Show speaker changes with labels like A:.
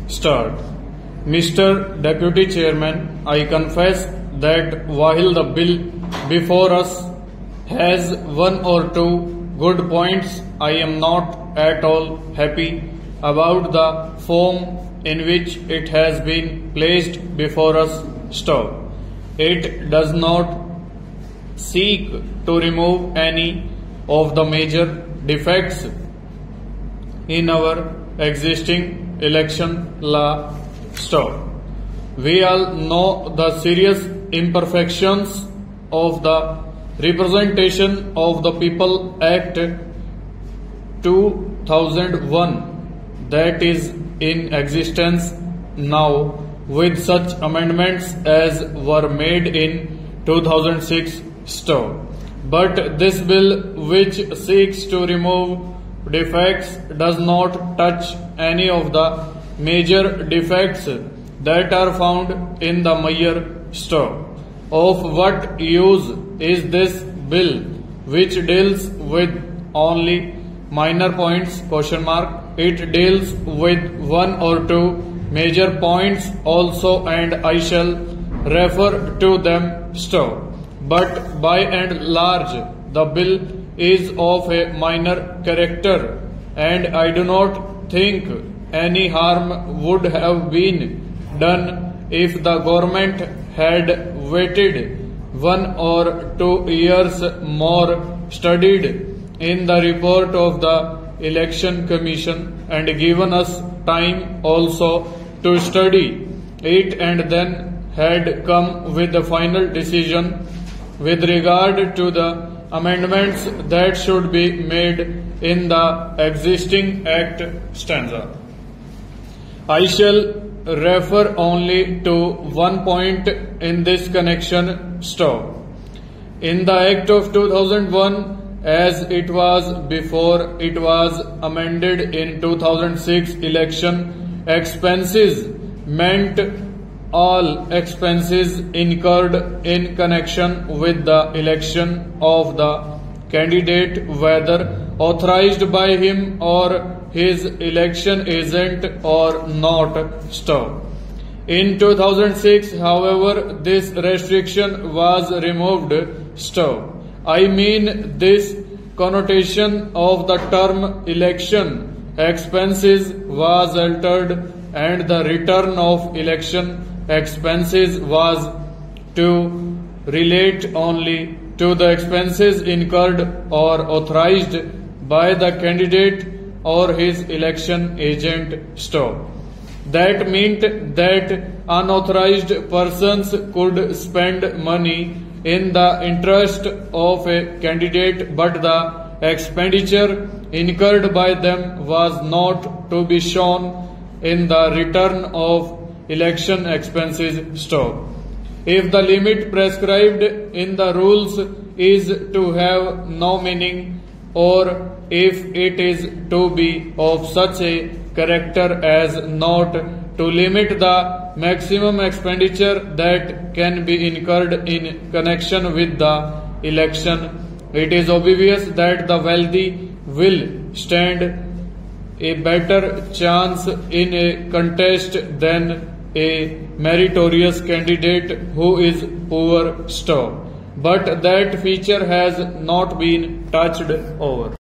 A: Start. Mr. Deputy Chairman, I confess that while the bill before us has one or two good points, I am not at all happy about the form in which it has been placed before us. Stop. It does not seek to remove any of the major defects in our existing election law. Stop. We all know the serious imperfections of the Representation of the People Act 2001 that is in existence now, with such amendments as were made in 2006. Stop. But this bill, which seeks to remove defects, does not touch any of the major defects that are found in the Meyer. Stop. Of what use is this bill, which deals with only minor points? It deals with one or two major points also, and I shall refer to them. Stop. But by and large, the bill is of a minor character, and I do not think any harm would have been done if the government had waited 1 or 2 years more, studied in the report of the Election Commission, and given us time also to study it, and then had come with the final decision with regard to the amendments that should be made in the existing Act. Stanza. I shall refer only to one point in this connection. Stop. In the Act of 2001, as it was before it was amended in 2006, election expenses meant all expenses incurred in connection with the election of the candidate, whether authorized by him or his election agent or not. Stop. In 2006, however, this restriction was removed. Stop. I mean, this connotation of the term election expenses was altered, and the return of election expenses was to relate only to the expenses incurred or authorized by the candidate or his election agent. Stop. That meant that unauthorized persons could spend money in the interest of a candidate, but the expenditure incurred by them was not to be shown in the return of election expenses. Stop. If the limit prescribed in the rules is to have no meaning, or if it is to be of such a character as not to limit the maximum expenditure that can be incurred in connection with the election, it is obvious that the wealthy will stand a better chance in a contest than a meritorious candidate who is poor. Stop. But that feature has not been touched over.